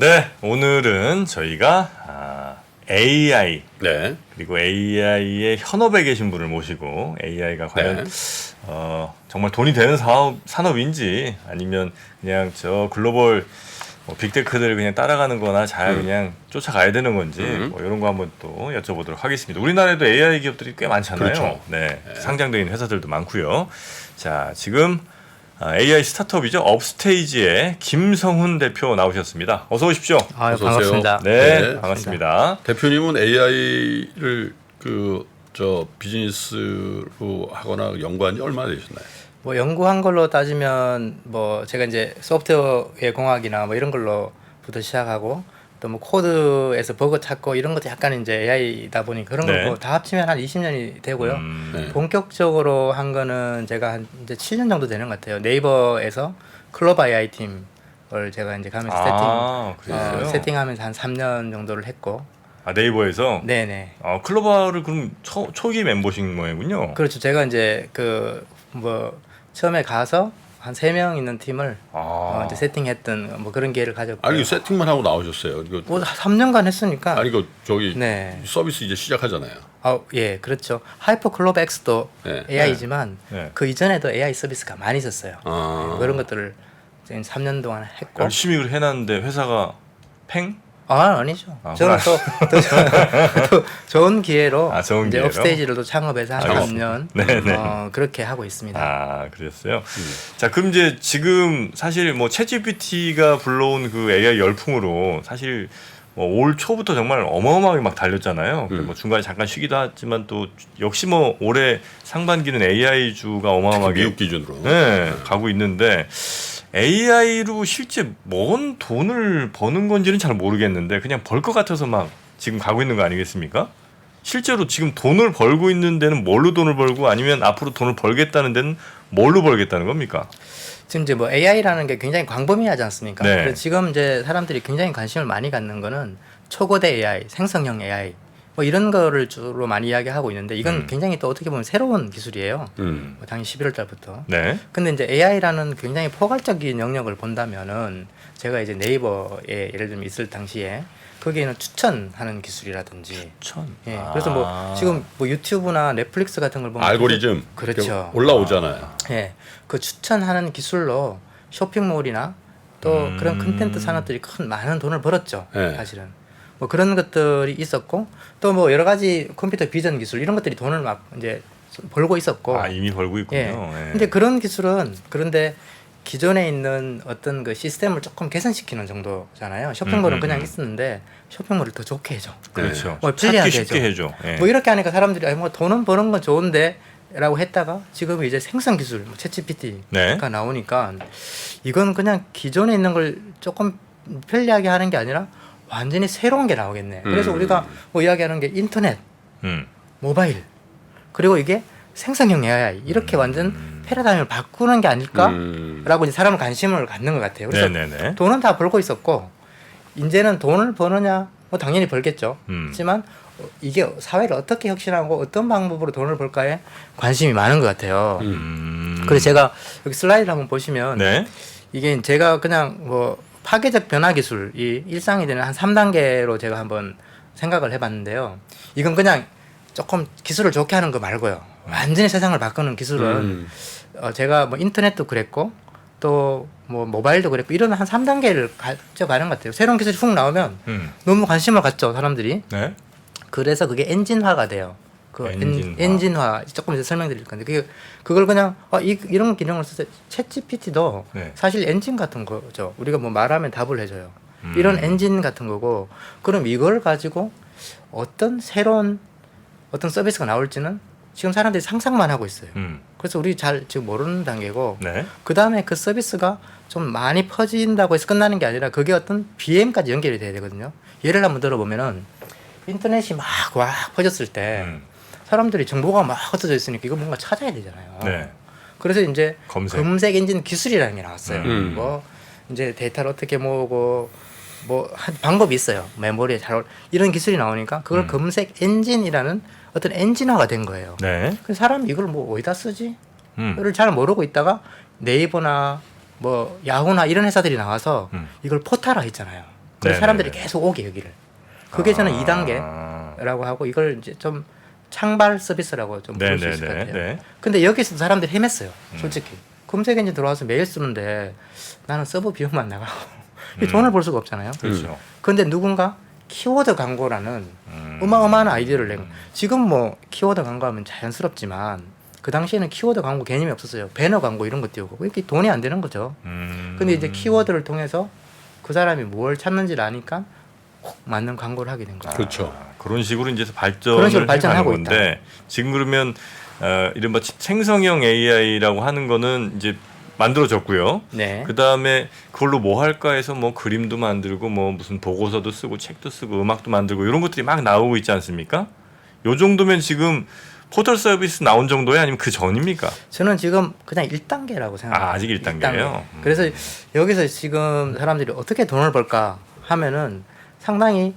네, 오늘은 저희가 AI 네. 그리고 AI의 현업에 계신 분을 모시고 AI가 과연 정말 돈이 되는 산업인지 아니면 그냥 저 글로벌 빅테크들을 그냥 따라가는 거나 잘 그냥 쫓아가야 되는 건지 뭐 이런 거 한번 또 여쭤보도록 하겠습니다. 우리나라에도 AI 기업들이 꽤 많잖아요. 그렇죠. 네, 상장되어 있는 회사들도 많고요. 자, 지금 AI 스타트업이죠. 업스테이지의 김성훈 대표 나오셨습니다. 어서 오십시오. 어서 반갑습니다. 네, 네. 반갑습니다. 대표님은 AI를 비즈니스로 하거나 연구한 지 얼마나 되셨나요? 뭐 연구한 걸로 따지면 뭐 제가 이제 소프트웨어의 공학이나 뭐 이런 걸로부터 시작하고 또 뭐 코드에서 버그 찾고 이런 것도 약간 이제 AI다 보니 그런 네. 거 다 합치면 한 20년이 되고요. 네. 본격적으로 한 거는 제가 한 이제 7년 정도 되는 것 같아요. 네이버에서 클로버 AI 팀을 제가 이제 가면서 그랬어요? 세팅하면서 한 3년 정도를 했고. 네이버에서 네네. 클로바를 그럼 초기 멤버신 모양이군요. 그렇죠. 제가 이제 처음에 가서 한 3명 있는 팀을 이제 세팅했던 뭐 그런 기회를 가졌고요. 아니 세팅만 하고 나오셨어요. 이거 뭐 3년간 했으니까. 아니 네. 서비스 이제 시작하잖아요. 예, 그렇죠. 하이퍼 클로버 X도 네. AI지만 네. 그 이전에도 AI 서비스가 많이 있었어요. 네, 그런 것들을 이제 3년 동안 했고. 열심히 해놨는데 회사가 팽? 아니죠. 저는 또 좋은 기회로 좋은 이제 기회로? 업스테이지를 또 창업해서 한 3년 그렇게 하고 있습니다. 그랬어요. 자, 그럼 이제 지금 사실 뭐 챗GPT가 불러온 그 AI 열풍으로 사실 올 초부터 정말 어마어마하게 막 달렸잖아요. 뭐 중간에 잠깐 쉬기도 하지만 또 역시 뭐 올해 상반기는 AI 주가 어마어마하게 미국 기준으로 가고 있는데 AI로 실제 뭔 돈을 버는 건지는 잘 모르겠는데 그냥 벌 것 같아서 막 지금 가고 있는 거 아니겠습니까? 실제로 지금 돈을 벌고 있는 데는 뭘로 돈을 벌고 아니면 앞으로 돈을 벌겠다는 데는 뭘로 벌겠다는 겁니까? 지금 이제 뭐 AI라는 게 굉장히 광범위하지 않습니까? 네. 그래서 지금 이제 사람들이 굉장히 관심을 많이 갖는 거는 초거대 AI, 생성형 AI 뭐 이런 거를 주로 많이 이야기하고 있는데 이건 굉장히 또 어떻게 보면 새로운 기술이에요. 뭐 당연히 11월 달부터. 네. 근데 이제 AI라는 굉장히 포괄적인 영역을 본다면은 제가 이제 네이버에 예를 들면 있을 당시에 거기에는 추천하는 기술이라든지 예. 그래서 뭐 지금 뭐 유튜브나 넷플릭스 같은 걸 보면 알고리즘 그렇죠. 올라오잖아요. 예. 그 추천하는 기술로 쇼핑몰이나 또 그런 컨텐츠 산업들이 많은 돈을 벌었죠. 네. 사실은. 뭐 그런 것들이 있었고 또 뭐 여러 가지 컴퓨터 비전 기술 이런 것들이 돈을 막 이제 벌고 있었고. 이미 벌고 있군요. 예. 근데 그런 기술은 그런데 기존에 있는 어떤 그 시스템을 조금 개선시키는 정도잖아요. 쇼핑몰은 그냥 있었는데 쇼핑몰을 더 좋게 해줘. 그렇죠. 뭐 찾기 편리하게 쉽게 해줘. 예. 뭐 이렇게 하니까 사람들이 뭐 돈은 버는 건 좋은데라고 했다가 지금 이제 생성 기술, 뭐 챗GPT가 네. 나오니까 이건 그냥 기존에 있는 걸 조금 편리하게 하는 게 아니라 완전히 새로운 게 나오겠네. 그래서 우리가 뭐 이야기하는 게 인터넷, 모바일, 그리고 이게 생성형 AI 이렇게 완전 패러다임을 바꾸는 게 아닐까라고 이제 사람은 관심을 갖는 것 같아요. 그래서 네네네. 돈은 다 벌고 있었고 이제는 돈을 버느냐 뭐 당연히 벌겠죠. 하지만 이게 사회를 어떻게 혁신하고 어떤 방법으로 돈을 벌까에 관심이 많은 것 같아요. 그래서 제가 여기 슬라이드 한번 보시면 네. 이게 제가 그냥 뭐 파괴적 변화 기술이 일상이 되는 한 3단계로 제가 한번 생각을 해봤는데요. 이건 그냥 조금 기술을 좋게 하는 거 말고요. 완전히 세상을 바꾸는 기술은 제가 뭐 인터넷도 그랬고 또 뭐 모바일도 그랬고 이런 한 3단계를 가져가는 것 같아요. 새로운 기술이 훅 나오면 너무 관심을 갖죠, 사람들이. 네. 그래서 그게 엔진화가 돼요. 그 엔진화. 엔진화 조금 이제 설명드릴 건데 그걸 그냥 이런 기능을 써서 챗GPT도 네. 사실 엔진 같은 거죠. 우리가 뭐 말하면 답을 해줘요. 이런 엔진 같은 거고 그럼 이걸 가지고 어떤 새로운 어떤 서비스가 나올지는 지금 사람들이 상상만 하고 있어요. 그래서 우리 잘 지금 모르는 단계고 네. 그 다음에 그 서비스가 좀 많이 퍼진다고 해서 끝나는 게 아니라 그게 어떤 BM까지 연결이 돼야 되거든요. 예를 한번 들어보면은 인터넷이 막 퍼졌을 때 사람들이 정보가 막 흩어져 있으니까 이거 뭔가 찾아야 되잖아요. 네. 그래서 이제 검색 엔진 기술이라는 게 나왔어요. 뭐 이제 데이터를 어떻게 모으고 뭐 방법이 있어요. 메모리에 이런 기술이 나오니까 그걸 검색 엔진이라는 어떤 엔진화가 된 거예요. 네. 그래서 사람이 이걸 뭐 어디다 쓰지? 를 잘 모르고 있다가 네이버나 뭐 야후나 이런 회사들이 나와서 이걸 포탈화 했잖아요. 그래서 네, 사람들이 네, 네. 계속 오게 여기를. 그게 저는 2단계라고 하고 이걸 이제 좀 창발 서비스라고 좀 부를 수 있을 것 같아요. 네. 근데 여기서 사람들이 헤맸어요. 솔직히. 검색 엔진 들어와서 메일 쓰는데 나는 서버 비용만 나가고 이 돈을 벌 수가 없잖아요. 그렇죠. 근데 누군가 키워드 광고라는 어마어마한 아이디어를 낸 지금 뭐 키워드 광고하면 자연스럽지만 그 당시에는 키워드 광고 개념이 없었어요. 배너 광고 이런 거 띄우고 이렇게 돈이 안 되는 거죠. 근데 이제 키워드를 통해서 그 사람이 뭘 찾는지를 아니까 꼭 맞는 광고를 하게 된 거예요. 그렇죠. 그런 식으로 이제 그런 발전을 식으로 발전하고 해가는 건데 지금 그러면 이른바 생성형 AI라고 하는 거는 이제 만들어졌고요. 네. 그 다음에 그걸로 뭐 할까 해서 뭐 그림도 만들고 뭐 무슨 보고서도 쓰고 책도 쓰고 음악도 만들고 이런 것들이 막 나오고 있지 않습니까? 요 정도면 지금 포털 서비스 나온 정도야 아니면 그 전입니까? 저는 지금 그냥 1단계라고 생각해요. 아직 1단계예요? 그래서 여기서 지금 사람들이 어떻게 돈을 벌까 하면은 상당히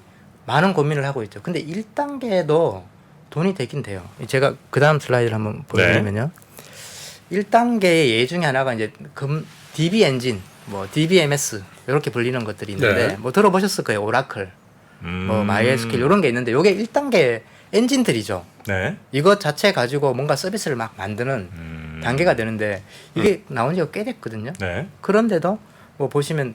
많은 고민을 하고 있죠. 근데 1단계도 돈이 되긴 돼요. 제가 그 다음 슬라이드를 한번 보여드리면요. 1단계의 예 중에 하나가 이제 DB 엔진, 뭐 DBMS 이렇게 불리는 것들이 있는데 네. 뭐 들어보셨을 거예요. 오라클, 뭐 MySQL 이런 게 있는데 이게 1단계 엔진들이죠. 네. 이것 자체 가지고 뭔가 서비스를 막 만드는 단계가 되는데 이게 나온 지가 꽤 됐거든요. 네. 그런데도 뭐 보시면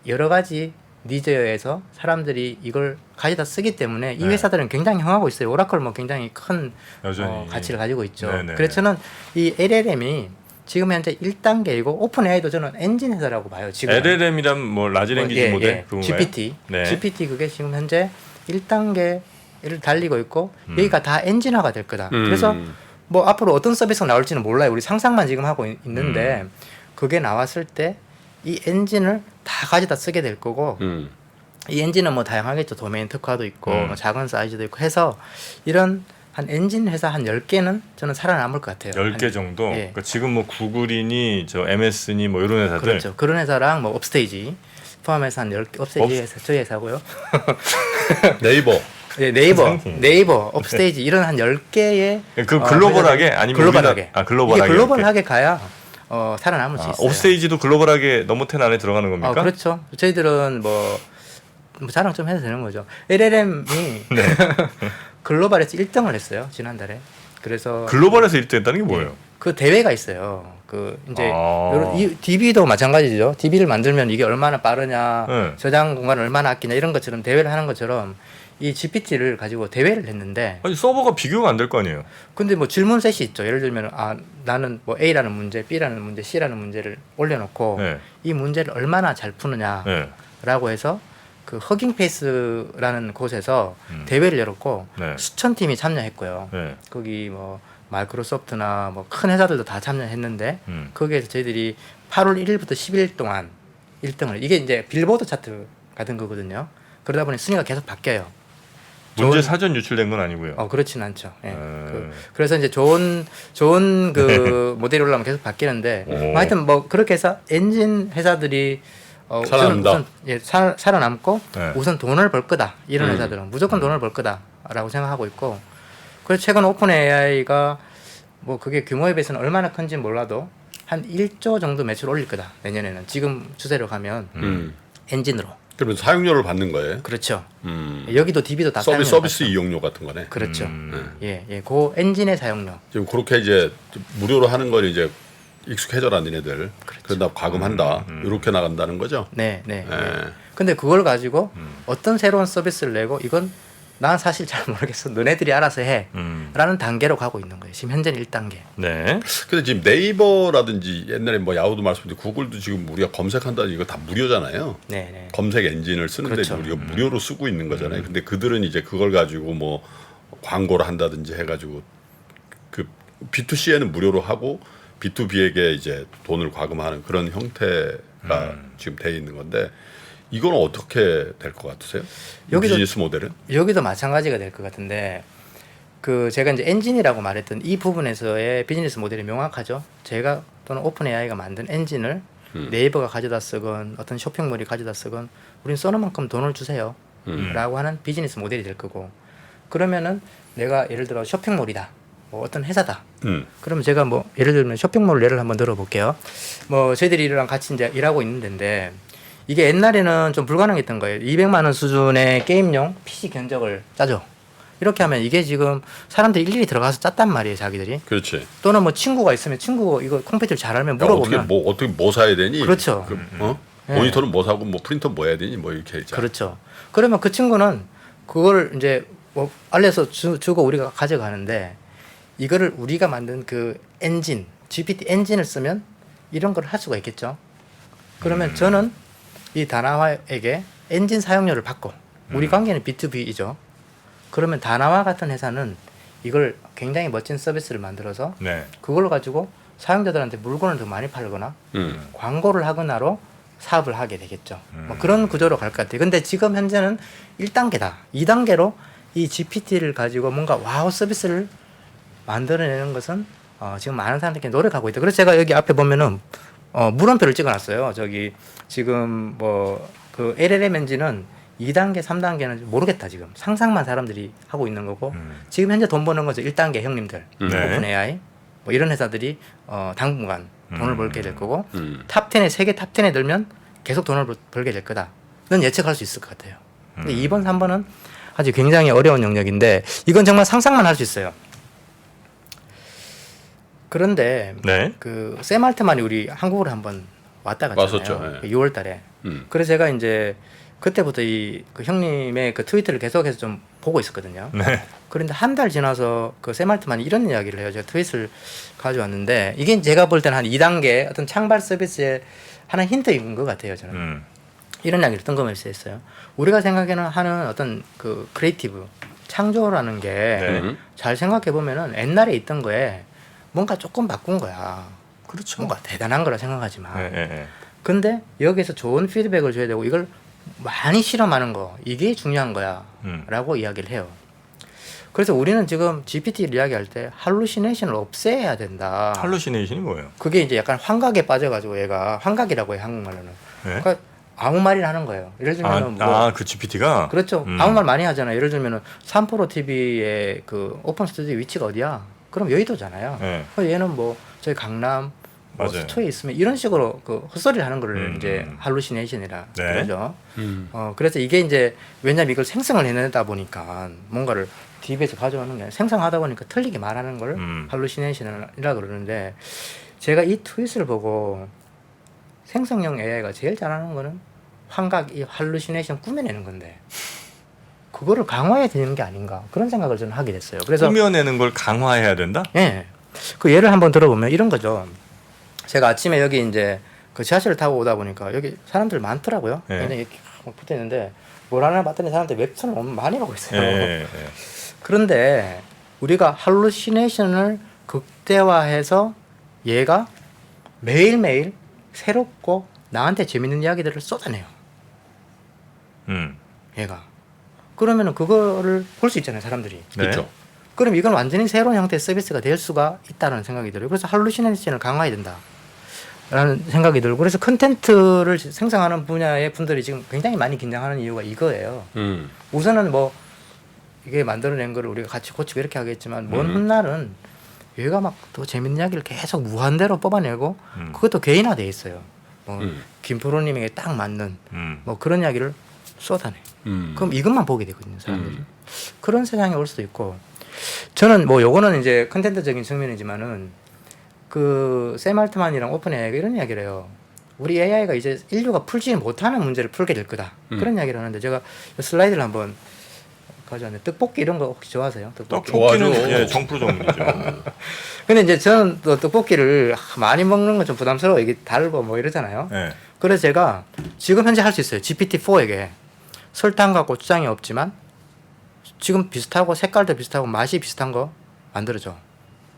여러 가지 니즈에서 사람들이 이걸 가져다 쓰기 때문에 이 네. 회사들은 굉장히 흥하고 있어요. 오라클 뭐 굉장히 큰 여전히 가치를 가지고 있죠. 네네. 그래서 저는 이 LLM이 지금 현재 1단계이고 오픈 AI도 저는 엔진 회사라고 봐요. 지금 LLM이란 뭐 라지 랭귀지 모델 그건가요? GPT. 네. GPT 그게 지금 현재 1단계를 달리고 있고 여기가 다 엔진화가 될 거다. 그래서 뭐 앞으로 어떤 서비스가 나올지는 몰라요. 우리 상상만 지금 하고 있는데 그게 나왔을 때 이 엔진을 다 가져다 쓰게 될 거고 이 엔진은 뭐 다양하겠죠. 도메인 특화도 있고 뭐 작은 사이즈도 있고 해서 이런 한 엔진 회사 한 10개는 저는 살아남을 것 같아요. 10개 정도. 예. 그러니까 지금 뭐 구글이니 저 MS니 뭐 이런 회사들. 그렇죠. 그런 회사랑 뭐 업스테이지 포함해서 한 10개 업스테이지 회사 저희 회사고요. 네이버. 네, 네이버, 상품. 네이버, 업스테이지 이런 한 10개의 그 글로벌하게 아니면 글로벌하게. 우리나라- 글로벌하게. 이게 글로벌하게 가야 살아남을 수 있어요. 옵스테이지도 글로벌하게 넘어텐 안에 들어가는 겁니까? 그렇죠. 저희들은 뭐 자랑 좀 해도 되는 거죠. LLM이 네. 글로벌에서 1등을 했어요 지난달에. 그래서 글로벌에서 1등 했다는 게 뭐예요? 그 대회가 있어요. 그 이제 아. 이 DB도 마찬가지죠. DB를 만들면 이게 얼마나 빠르냐, 네. 저장 공간을 얼마나 아끼냐 이런 것처럼 대회를 하는 것처럼 이 GPT를 가지고 대회를 했는데 아니 서버가 비교가 안 될 거 아니에요? 근데 뭐 질문 셋이 있죠. 예를 들면 나는 뭐 A라는 문제, B라는 문제, C라는 문제를 올려놓고 네. 이 문제를 얼마나 잘 푸느냐라고 네. 해서 그 허깅페이스라는 곳에서 대회를 열었고 네. 수천 팀이 참여했고요. 네. 거기 뭐 마이크로소프트나 뭐 큰 회사들도 다 참여했는데 거기에서 저희들이 8월 1일부터 10일 동안 1등을 이게 이제 빌보드 차트 같은 거거든요. 그러다 보니 순위가 계속 바뀌어요. 문제 사전 유출된 건 아니고요. 그렇진 않죠. 예. 음. 그래서 이제 좋은 그 모델이 올라오면 계속 바뀌는데 오. 하여튼 뭐 그렇게 해서 엔진 회사들이 살아남다. 우선 살아남고 네. 우선 돈을 벌 거다. 이런 회사들은 무조건 돈을 벌 거다라고 생각하고 있고 그래서 최근 오픈 AI가 뭐 그게 규모에 비해서는 얼마나 큰지 몰라도 한 1조 정도 매출 올릴 거다. 내년에는 지금 추세로 가면 엔진으로. 그러면 사용료를 받는 거예요. 그렇죠. 여기도 DB도 다 서비스 사용료를 서비스 이용료 같은 거네. 그렇죠. 예, 그 엔진의 사용료. 지금 그렇게 이제 무료로 하는 건 이제 익숙해져라 니네들. 그렇죠. 그래서 나 과금한다. 이렇게 나간다는 거죠. 네, 네. 예. 근데 그걸 가지고 어떤 새로운 서비스를 내고 이건 난 사실 잘 모르겠어. 너네들이 알아서 해. 라는 단계로 가고 있는 거예요. 지금 현재는 1단계. 네. 근데 지금 네이버라든지 옛날에 뭐 야후도 말씀드렸는데 구글도 지금 우리가 검색한다는 이거 다 무료잖아요. 네, 네. 검색 엔진을 쓰는데 그렇죠. 우리가 무료로 쓰고 있는 거잖아요. 근데 그들은 이제 그걸 가지고 뭐 광고를 한다든지 해가지고 그 B2C에는 무료로 하고 B2B에게 이제 돈을 과금하는 그런 형태가 지금 돼 있는 건데 이건 어떻게 될 것 같으세요? 이 여기도- 비즈니스 모델은? 여기도 마찬가지가 될 것 같은데 그 제가 이제 엔진이라고 말했던 이 부분에서의 비즈니스 모델이 명확하죠. 제가 또는 오픈 AI가 만든 엔진을 네이버가 가져다 쓰건 어떤 쇼핑몰이 가져다 쓰건 우린 써는 만큼 돈을 주세요. 라고 하는 비즈니스 모델이 될 거고 그러면은 내가 예를 들어 쇼핑몰이다. 뭐 어떤 회사다. 그러면 제가 뭐 예를 들면 쇼핑몰 예를 한번 들어볼게요. 뭐 저희들이랑 같이 이제 일하고 있는 데인데 이게 옛날에는 좀 불가능했던 거예요. 200만 원 수준의 게임용 PC 견적을 짜죠. 이렇게 하면 이게 지금 사람들이 일일이 들어가서 짰단 말이에요, 자기들이. 그렇지. 또는 뭐 친구가 있으면 친구가 이거 컴퓨터를 잘 알면 물어보면 어떻게 뭐 사야 되니? 그렇죠. 네. 모니터는 뭐 사고 뭐 프린터 뭐 해야 되니? 뭐 이렇게 있잖아. 그렇죠. 그러면 그 친구는 그걸 이제 뭐 알려서 주고 우리가 가져가는데 이거를 우리가 만든 그 엔진, GPT 엔진을 쓰면 이런 걸 할 수가 있겠죠. 그러면 저는 이 다나와에게 엔진 사용료를 받고 우리 관계는 B2B이죠. 그러면 다나와 같은 회사는 이걸 굉장히 멋진 서비스를 만들어서 네. 그걸 가지고 사용자들한테 물건을 더 많이 팔거나 광고를 하거나로 사업을 하게 되겠죠. 뭐 그런 구조로 갈 것 같아요. 근데 지금 현재는 1단계다. 2단계로 이 GPT를 가지고 뭔가 와우 서비스를 만들어내는 것은 지금 많은 사람들이 노력하고 있다. 그래서 제가 여기 앞에 보면은 물음표를 찍어놨어요. 저기 지금 뭐 그 LLM 엔진은 2단계, 3단계는 모르겠다 지금 상상만 사람들이 하고 있는 거고 지금 현재 돈 버는 거죠. 1단계 형님들, 네. 오픈 AI 뭐 이런 회사들이 당분간 돈을 벌게 될 거고 음. 탑10에 세계 탑10에 들면 계속 돈을 벌게 될 거다는 예측할 수 있을 것 같아요. 근데 2번, 3번은 아주 굉장히 어려운 영역인데 이건 정말 상상만 할 수 있어요. 그런데 네. 그 샘 알트만이 우리 한국으로 한번 왔다 갔잖아요. 왔었죠. 예. 6월 달에. 그래서 제가 이제 그때부터 그 형님의 그 트위터를 계속해서 좀 보고 있었거든요. 네. 그런데 한 달 지나서 그 샘 알트만이 이런 이야기를 해요. 제가 트윗을 가져왔는데 이게 제가 볼 때는 한 2단계 어떤 창발 서비스의 하나 힌트인 것 같아요. 저는. 이런 이야기를 뜬금없이 했어요. 우리가 생각하는 어떤 그 크리에이티브 창조라는 게 잘 생각해 보면은 옛날에 있던 거에 뭔가 조금 바꾼 거야. 그렇죠. 뭔가 대단한 거라 생각하지만. 네, 네, 네. 근데 여기서 좋은 피드백을 줘야 되고 이걸 많이 실험하는 거 이게 중요한 거야 라고 이야기를 해요. 그래서 우리는 지금 GPT를 이야기할 때 할루시네이션을 없애야 된다. 할루시네이션이 뭐예요? 그게 이제 약간 환각에 빠져가지고 얘가 환각이라고 해요, 한국말로는. 네? 그러니까 아무 말이나 하는 거예요. 예를 들면 그 GPT가 그렇죠. 아무 말 많이 하잖아요. 예를 들면은 3프로 TV의 그 오픈 스튜디오 위치가 어디야? 그럼 여의도잖아요. 네. 그래서 얘는 뭐 저희 강남 뭐 맞아요. 수초에 있으면 이런 식으로 그 헛소리를 하는 거를 이제 할루시네이션이라 네. 그러죠. 그래서 이게 이제 왜냐면 이걸 생성을 해내다 보니까 뭔가를 DB에서 가져오는 게 아니라 생성하다 보니까 틀리게 말하는 걸 할루시네이션이라 그러는데 제가 이 트윗을 보고 생성형 AI가 제일 잘하는 거는 환각, 이 할루시네이션 꾸며내는 건데 그거를 강화해야 되는 게 아닌가 그런 생각을 저는 하게 됐어요. 그래서 꾸며내는 걸 강화해야 된다? 예. 그 예를 한번 들어보면 이런 거죠. 제가 아침에 여기 이제 그 지하철을 타고 오다 보니까 여기 사람들 많더라고요. 네. 굉장히 이렇게 막 붙어 있는데 뭘 하나 봤더니 사람들 웹툰을 너무 많이 보고 있어요. 네. 그런데 우리가 할루시네이션을 극대화해서 얘가 매일매일 새롭고 나한테 재밌는 이야기들을 쏟아내요. 얘가. 그러면은 그거를 볼 수 있잖아요, 사람들이. 네. 그렇죠. 그럼 이건 완전히 새로운 형태의 서비스가 될 수가 있다는 생각이 들어요. 그래서 할루시네이션을 강화해야 된다. 라는 생각이 들고 그래서 컨텐츠를 생성하는 분야의 분들이 지금 굉장히 많이 긴장하는 이유가 이거예요. 우선은 뭐 이게 만들어낸 거를 우리가 같이 고치고 이렇게 하겠지만 먼 훗날은 얘가 막 또 재밌는 이야기를 계속 무한대로 뽑아내고 그것도 개인화돼 있어요. 뭐 김프로님에게 딱 맞는 뭐 그런 이야기를 쏟아내. 그럼 이것만 보게 되거든요, 사람들이. 그런 세상이 올 수도 있고 저는 뭐 요거는 이제 컨텐츠적인 측면이지만은 그 샘 알트만이랑 오픈 AI가 이런 이야기를 해요. 우리 AI가 이제 인류가 풀지 못하는 문제를 풀게 될 거다. 그런 이야기를 하는데 제가 슬라이드를 한번 가져왔는데 떡볶이 이런 거 혹시 좋아하세요? 떡볶이. 떡볶이는 좋아하죠. 예, 정프로 전문이죠. 근데 이제 저는 또 떡볶이를 많이 먹는 건 좀 부담스러워. 이게 달고 뭐 이러잖아요. 네. 그래서 제가 지금 현재 할 수 있어요. GPT-4에게 설탕과 고추장이 없지만 지금 비슷하고 색깔도 비슷하고 맛이 비슷한 거 만들어줘.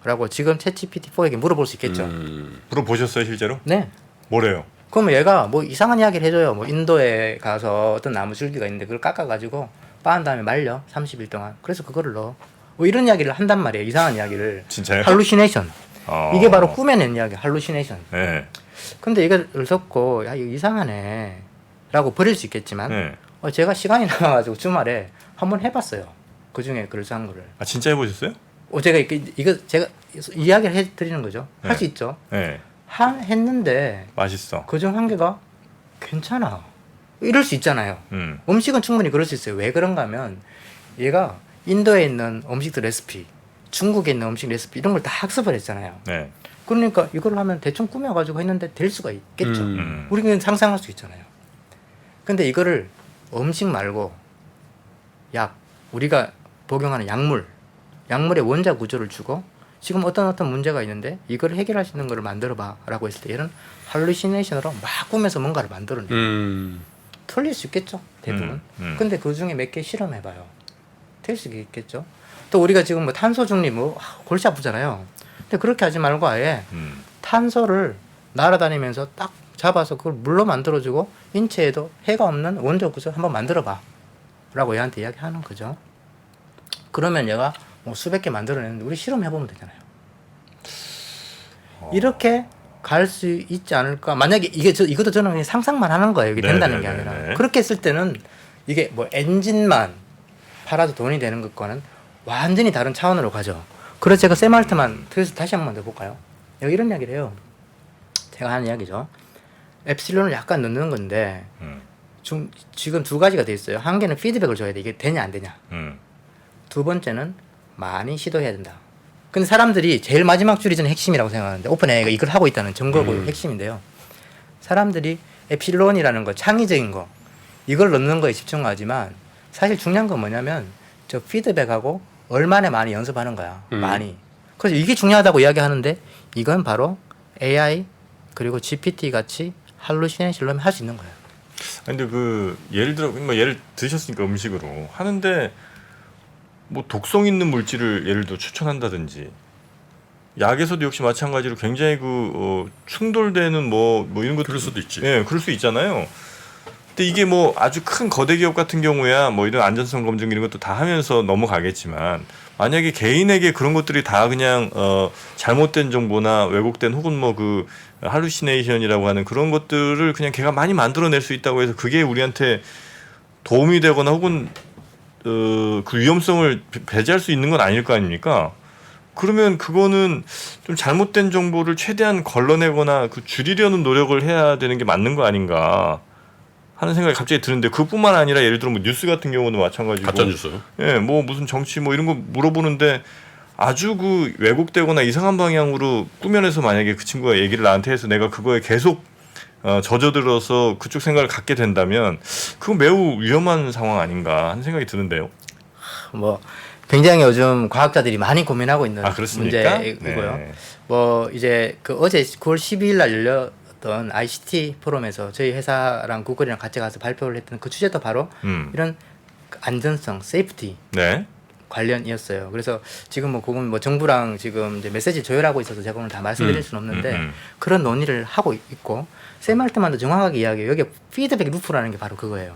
라고 지금 챗GPT-4에게 물어볼 수 있겠죠. 물어보셨어요 실제로? 네. 뭐래요? 그러면 얘가 뭐 이상한 이야기를 해줘요. 뭐 인도에 가서 어떤 나무 줄기가 있는데 그걸 깎아가지고 빻은 다음에 말려 30일 동안. 그래서 그거를 넣어. 뭐 이런 이야기를 한단 말이에요. 이상한 이야기를. 진짜요? 할루시네이션. 이게 바로 꾸며낸 이야기. 할루시네이션. 네. 근데 이걸 섞고 야 이거 이상하네 라고 버릴 수 있겠지만 네. 제가 시간이 나와가지고 주말에 한번 해봤어요. 그중에 글쓴 거를. 아 진짜 해보셨어요? 제가 이거 제가 이야기를 해드리는 거죠. 할 수 네. 있죠. 네. 했는데 맛있어. 그중 한 개가 괜찮아. 이럴 수 있잖아요. 음식은 충분히 그럴 수 있어요. 왜 그런가 하면 얘가 인도에 있는 음식들 레시피, 중국에 있는 음식 레시피 이런 걸 다 학습을 했잖아요. 네. 그러니까 이걸 하면 대충 꾸며가지고 했는데 될 수가 있겠죠. 우리는 상상할 수 있잖아요. 근데 이거를 음식 말고 약, 우리가 복용하는 약물의 원자 구조를 주고 지금 어떤 문제가 있는데 이걸 해결할 수 있는 거를 만들어봐 라고 했을 때 얘는 할루시네이션으로 막 꾸며서 뭔가를 만들어내요. 틀릴 수 있겠죠, 대부분. 근데 그 중에 몇 개 실험해봐요. 될 수 있겠죠. 또 우리가 지금 뭐 탄소 중립 골치 아프잖아요. 근데 그렇게 하지 말고 아예 탄소를 날아다니면서 딱 잡아서 그걸 물로 만들어주고 인체에도 해가 없는 원자 구조 한번 만들어봐 라고 얘한테 이야기하는 거죠. 그러면 얘가 뭐 수백 개 만들어내는데 우리 실험해보면 되잖아요. 이렇게 갈 수 있지 않을까. 만약에 이것도 저는 그냥 상상만 하는 거예요. 이게 된다는 게 아니라. 그렇게 했을 때는 이게 뭐 엔진만 팔아도 돈이 되는 것과는 완전히 다른 차원으로 가죠. 그래서 제가 샘 알트만 그래서 다시 한번 더 볼까요? 여기 이런 이야기를 해요. 제가 하는 이야기죠. 엡실론을 약간 넣는 건데 지금 두 가지가 돼 있어요. 한 개는 피드백을 줘야 돼. 이게 되냐 안 되냐. 두 번째는 많이 시도해야 된다. 근데 사람들이 제일 마지막 줄이 저는 핵심이라고 생각하는데 오픈 AI가 이걸 하고 있다는 증거고 핵심인데요. 사람들이 엡실론이라는 거, 창의적인 거 이걸 넣는 거에 집중하지만 사실 중요한 건 뭐냐면 저 피드백하고 얼마나 많이 연습하는 거야. 많이. 그래서 이게 중요하다고 이야기하는데 이건 바로 AI 그리고 GPT 같이 할루시네이션을 할 수 있는 거예요. 근데 그 예를 들어 뭐 예를 드셨으니까 음식으로 하는데 뭐 독성 있는 물질을 예를 들어 추천한다든지 약에서도 역시 마찬가지로 굉장히 충돌되는 뭐 이런 것 그럴 수도 있지. 예, 그럴 수 있잖아요. 근데 이게 뭐 아주 큰 거대 기업 같은 경우야 뭐 이런 안전성 검증 이런 것도 다 하면서 넘어가겠지만 만약에 개인에게 그런 것들이 다 그냥 잘못된 정보나 왜곡된 혹은 뭐 그 할루시네이션이라고 하는 그런 것들을 그냥 걔가 많이 만들어낼 수 있다고 해서 그게 우리한테 도움이 되거나 혹은 그 위험성을 배제할 수 있는 건 아닐 거 아닙니까? 그러면 그거는 좀 잘못된 정보를 최대한 걸러내거나 줄이려는 노력을 해야 되는 게 맞는 거 아닌가 하는 생각이 갑자기 드는데 그뿐만 아니라 예를 들어 뭐 뉴스 같은 경우도 마찬가지고 가짜 뉴스. 예, 뭐 무슨 정치 뭐 이런 거 물어보는데 아주 왜곡되거나 이상한 방향으로 꾸며내서 만약에 그 친구가 얘기를 나한테 해서 내가 그거에 계속 젖어들어서 그쪽 생각을 갖게 된다면 그건 매우 위험한 상황 아닌가 하는 생각이 드는데요. 뭐 굉장히 요즘 과학자들이 많이 고민하고 있는 그렇습니까? 문제이고요. 네. 뭐 이제 어제 9월 12일 날 열렸던 ICT 포럼에서 저희 회사랑 구글이랑 같이 가서 발표를 했던 그 주제도 바로 이런 안전성, 세이프티 네. 관련이었어요. 그래서 지금 뭐 그건 뭐 정부랑 지금 이제 메시지 조율하고 있어서 제가 오늘 다 말씀드릴 수는 없는데 그런 논의를 하고 있고 샘 알트만도 정확하게 이야기해요. 여기 피드백 루프라는 게 바로 그거예요.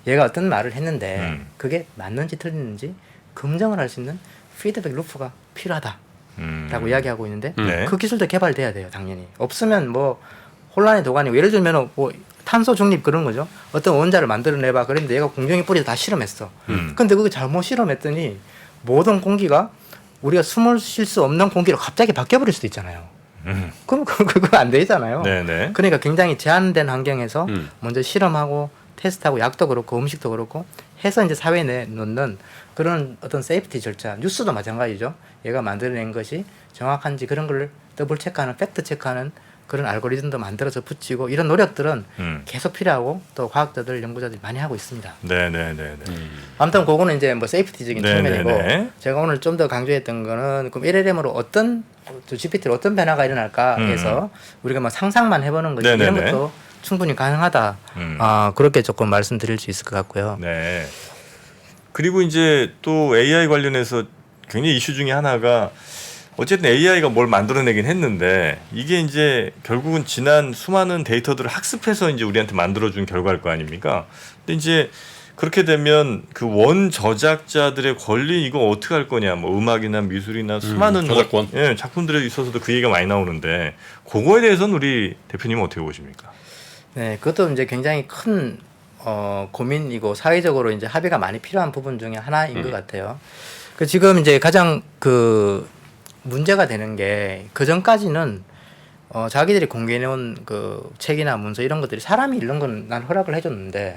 얘가 어떤 말을 했는데 그게 맞는지 틀리는지 검증을 할 수 있는 피드백 루프가 필요하다라고 이야기하고 있는데 네. 그 기술도 개발돼야 돼요. 당연히. 없으면 뭐 혼란의 도가니고 예를 들면 뭐 탄소 중립 그런 거죠. 어떤 원자를 만들어내봐 그랬는데 얘가 공정이 뿌리서 다 실험했어. 근데 그거 잘못 실험했더니 모든 공기가 우리가 숨을 쉴 수 없는 공기로 갑자기 바뀌어버릴 수도 있잖아요. 그럼 그거 안 되잖아요. 네네. 그러니까 굉장히 제한된 환경에서 먼저 실험하고 테스트하고 약도 그렇고 음식도 그렇고 해서 이제 사회에 내놓는 그런 어떤 세이프티 절차, 뉴스도 마찬가지죠. 얘가 만들어낸 것이 정확한지 그런 걸 더블 체크하는, 팩트 체크하는 그런 알고리즘도 만들어서 붙이고 이런 노력들은 계속 필요하고 또 과학자들, 연구자들이 많이 하고 있습니다. 네네네. 아무튼 그거는 이제 뭐 세이프티적인 측면이고 네네네. 제가 오늘 좀 더 강조했던 거는 그럼 LLM으로 어떤 GPT로 어떤 변화가 일어날까 해서 우리가 뭐 상상만 해보는 거지 네네네. 이런 것도 충분히 가능하다. 그렇게 조금 말씀드릴 수 있을 것 같고요. 네. 그리고 이제 또 AI 관련해서 굉장히 이슈 중에 하나가 어쨌든 AI가 뭘 만들어내긴 했는데 이게 이제 결국은 지난 수많은 데이터들을 학습해서 이제 우리한테 만들어준 결과일 거 아닙니까? 근데 이제 그렇게 되면 그 원 저작자들의 권리 이거 어떻게 할 거냐? 뭐 음악이나 미술이나 수많은 저작권. 예, 작품들에 있어서도 그 얘기가 많이 나오는데 그거에 대해서는 우리 대표님은 어떻게 보십니까? 네, 그것도 이제 굉장히 큰 고민이고 사회적으로 이제 합의가 많이 필요한 부분 중에 하나인 것 같아요. 그 지금 이제 가장 그 문제가 되는 게 그 전까지는 자기들이 공개해놓은 그 책이나 문서 이런 것들이 사람이 읽는 건 난 허락을 해줬는데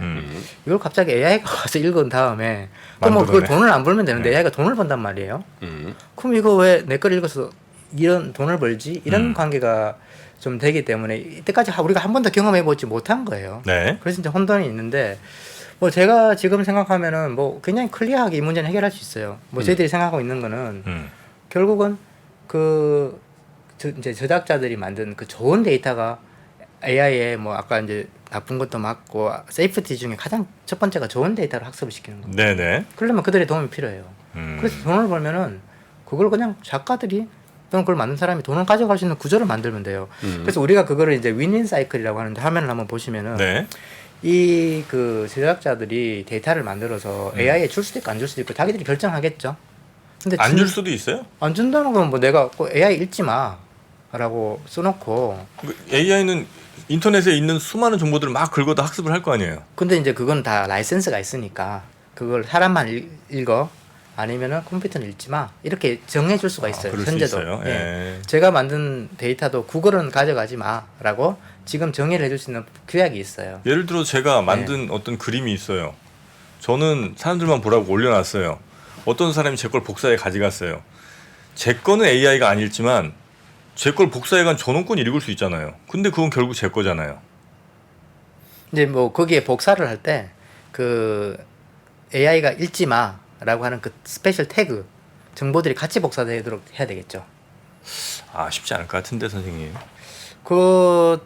이걸 갑자기 AI가 와서 읽은 다음에 그럼 뭐 그걸 만들어내. 돈을 안 벌면 되는데 AI가 돈을 번단 말이에요. 그럼 이거 왜 내 걸 읽어서 이런 돈을 벌지? 이런 관계가 좀 되기 때문에 이때까지 우리가 한 번도 경험해보지 못한 거예요. 네. 그래서 진짜 혼돈이 있는데 뭐 제가 지금 생각하면은 뭐 굉장히 클리어하게 이 문제는 해결할 수 있어요. 뭐 저희들이 생각하고 있는 거는 결국은 이제 저작자들이 만든 그 좋은 데이터가 AI에 뭐 아까 이제 나쁜 것도 맞고 세이프티 중에 가장 첫 번째가 좋은 데이터를 학습을 시키는 겁니다. 네네. 그러려면 그들의 도움이 필요해요. 그래서 돈을 벌면은 그걸 그냥 작가들이 또는 그걸 만든 사람이 돈을 가져갈 수 있는 구조를 만들면 돼요. 그래서 우리가 그거를 이제 윈윈 사이클이라고 하는데 화면을 한번 보시면은 네. 이 그 제작자들이 데이터를 만들어서 AI에 줄 수도 있고 안 줄 수도 있고 자기들이 결정하겠죠. 근데 안 줄 수도 있어요? 안 준다는 건 뭐 내가 꼭 AI 읽지 마라고 써놓고 AI는 인터넷에 있는 수많은 정보들을 막 긁어도 학습을 할 거 아니에요. 근데 이제 그건 다 라이센스가 있으니까 그걸 사람만 읽어 아니면은 컴퓨터는 읽지 마 이렇게 정해줄 수가 있어요. 그럴 수 현재도. 있어요. 예. 예. 제가 만든 데이터도 구글은 가져가지 마라고 지금 정의를 해줄 수 있는 규약이 있어요. 예를 들어 제가 만든 어떤 그림이 있어요. 저는 사람들만 보라고 올려놨어요. 어떤 사람이 제 걸 복사해 가져갔어요. 제 거는 AI가 안 읽지만 제 걸 복사해간 저놈건 읽을 수 있잖아요. 근데 그건 결국 제 거잖아요. 이제 뭐 거기에 복사를 할 때 그 AI가 읽지 마라고 하는 그 스페셜 태그 정보들이 같이 복사되도록 해야 되겠죠. 아 쉽지 않을 것 같은데 선생님. 그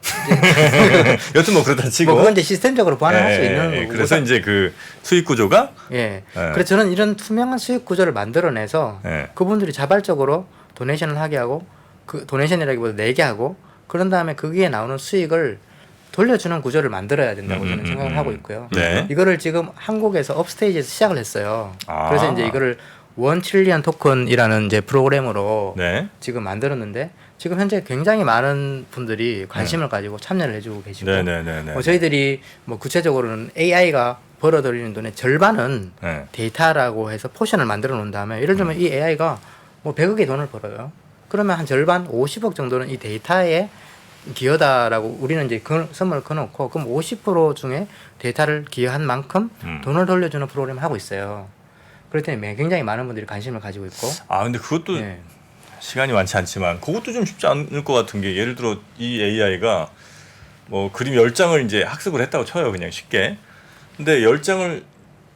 여튼 뭐 그렇다 치고. 뭐 그건 이제 시스템적으로 보완을 할 수 있는 거고. 그래서 이제 그 수익 구조가 예. 예. 그래서 저는 이런 투명한 수익 구조를 만들어내서 예. 그분들이 자발적으로 도네이션을 하게 하고 그 도네이션이라기보다 내게 하고 그런 다음에 거기에 나오는 수익을 돌려주는 구조를 만들어야 된다고 저는 생각을 하고 있고요. 네. 이거를 지금 한국에서 업스테이지에서 시작을 했어요. 아. 그래서 이제 이거를 1 트릴리언 토큰이라는 이제 프로그램으로 네. 지금 만들었는데 지금 현재 굉장히 많은 분들이 관심을 가지고 참여를 해주고 계시고 네네네네. 뭐 저희들이 뭐 구체적으로는 AI가 벌어들이는 돈의 절반은 네. 데이터라고 해서 포션을 만들어 놓은 다음에 예를 들면 이 AI가 뭐 100억의 돈을 벌어요. 그러면 한 절반 50억 정도는 이 데이터에 기여다라고 우리는 이제 선물을 꺼놓고 그럼 50% 중에 데이터를 기여한 만큼 돈을 돌려주는 프로그램을 하고 있어요. 그렇더니 굉장히 많은 분들이 관심을 가지고 있고 아 근데 그것도 예. 시간이 많지 않지만 그것도 좀 쉽지 않을 것 같은 게 예를 들어 이 AI가 뭐 그림 10장을 이제 학습을 했다고 쳐요. 그냥 쉽게. 근데 10장을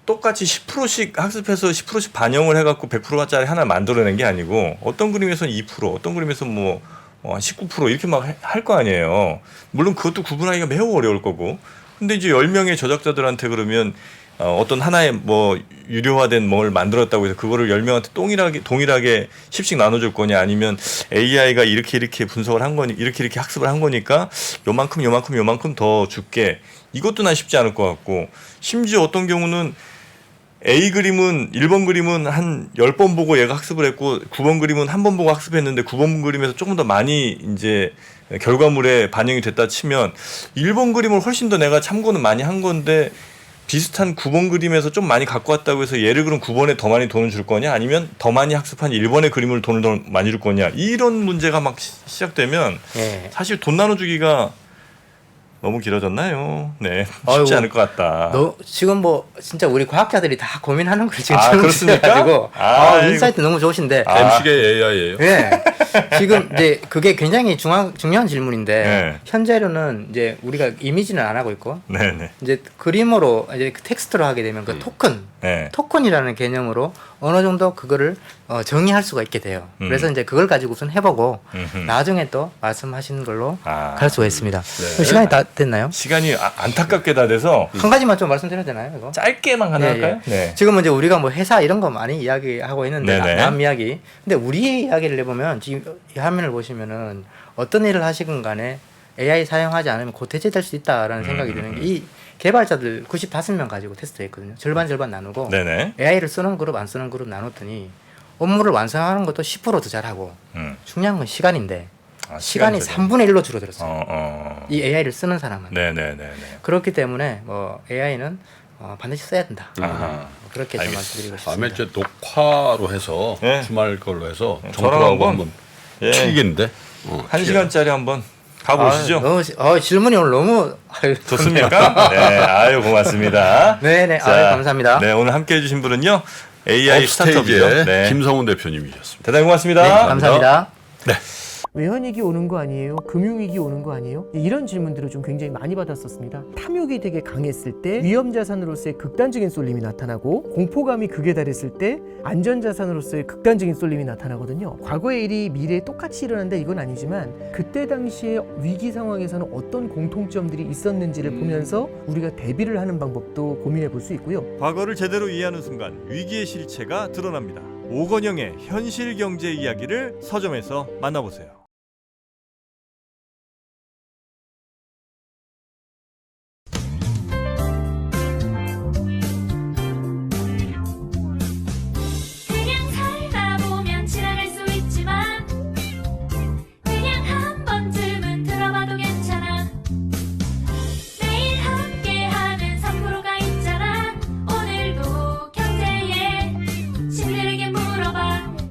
똑같이 10%씩 학습해서 10%씩 반영을 해갖고 100%짜리 하나 만들어낸 게 아니고 어떤 그림에서는 2%, 어떤 그림에서는 뭐 19% 이렇게 막 할 거 아니에요. 물론 그것도 구분하기가 매우 어려울 거고. 근데 이제 10명의 저작자들한테 그러면 어떤 하나의 뭐 유료화된 뭘 만들었다고 해서 그거를 10명한테 동일하게 10씩 나눠줄 거냐 아니면 AI가 이렇게 분석을 한 거니 이렇게 학습을 한 거니까 요만큼 더 줄게. 이것도 난 쉽지 않을 것 같고 심지어 어떤 경우는 A 그림은 1번 그림은 한 10번 보고 얘가 학습을 했고 9번 그림은 한 번 보고 학습했는데 9번 그림에서 조금 더 많이 이제 결과물에 반영이 됐다 치면 1번 그림을 훨씬 더 내가 참고는 많이 한 건데 비슷한 9번 그림에서 좀 많이 갖고 왔다고 해서 얘를 그럼 9번에 더 많이 돈을 줄 거냐 아니면 더 많이 학습한 1번의 그림을 돈을 더 많이 줄 거냐 이런 문제가 막 시작되면 예. 사실 돈 나눠주기가 너무 길어졌나요? 네, 쉽지 아이고, 않을 것 같다. 너 지금 뭐 진짜 우리 과학자들이 다 고민하는 걸 지금 그렇습니까? 가지고 아이고. 인사이트 너무 좋으신데 MC계 AI예요. 예. 지금 이제 그게 굉장히 중요한 질문인데 네. 현재로는 이제 우리가 이미지는 안 하고 있고 네네. 이제 그림으로 이제 텍스트로 하게 되면 그 네. 토큰이라는 개념으로 어느 정도 그거를 정의할 수가 있게 돼요. 그래서 이제 그걸 가지고 우선 해보고 나중에 또 말씀하시는 걸로 갈 수가 있습니다. 그럼 시간이 다 됐나요? 시간이 안타깝게 다 돼서 한 가지만 좀 말씀드려도 되나요? 이거? 짧게만 하나 할까요? 네. 지금 이제 우리가 뭐 회사 이런 거 많이 이야기하고 있는데 네네. 남 이야기. 근데 우리의 이야기를 해보면 지금 이 화면을 보시면은 어떤 일을 하시건 간에 AI 사용하지 않으면 곧 대체될 수 있다라는 생각이 드는 게 이 개발자들 95명 가지고 테스트했거든요. 절반 나누고 네네. AI를 쓰는 그룹 안 쓰는 그룹 나눴더니 업무를 완성하는 것도 10%더 잘하고 중요한 건 시간인데 시간이 3분의 1로 줄어들었어요. 이 AI를 쓰는 사람은. 네네네. 그렇기 때문에 뭐 AI는 반드시 써야 된다. 아하. 그렇게 좀 말씀드리고 싶습니다. 다음에 이제 녹화로 해서 네. 주말 걸로 해서 저랑 정프로하고 한번, 한번 예. 튀기는데 1시간짜리 한번 가고 오시죠. 너무 질문이 오늘 너무 아유, 좋습니까? 네, 아유 고맙습니다. 네네, 자, 아유, 감사합니다. 네, 오늘 함께해 주신 분은요 AI 스타트업이죠. 업스테이지의 네, 김성훈 대표님이셨습니다. 대단히 고맙습니다. 네, 감사합니다. 외환위기 오는 거 아니에요? 금융위기 오는 거 아니에요? 이런 질문들을 좀 굉장히 많이 받았었습니다. 탐욕이 되게 강했을 때 위험자산으로서의 극단적인 쏠림이 나타나고 공포감이 극에 달했을 때 안전자산으로서의 극단적인 쏠림이 나타나거든요. 과거의 일이 미래에 똑같이 일어난다 이건 아니지만 그때 당시에 위기 상황에서는 어떤 공통점들이 있었는지를 보면서 우리가 대비를 하는 방법도 고민해 볼 수 있고요. 과거를 제대로 이해하는 순간 위기의 실체가 드러납니다. 오건영의 현실 경제 이야기를 서점에서 만나보세요.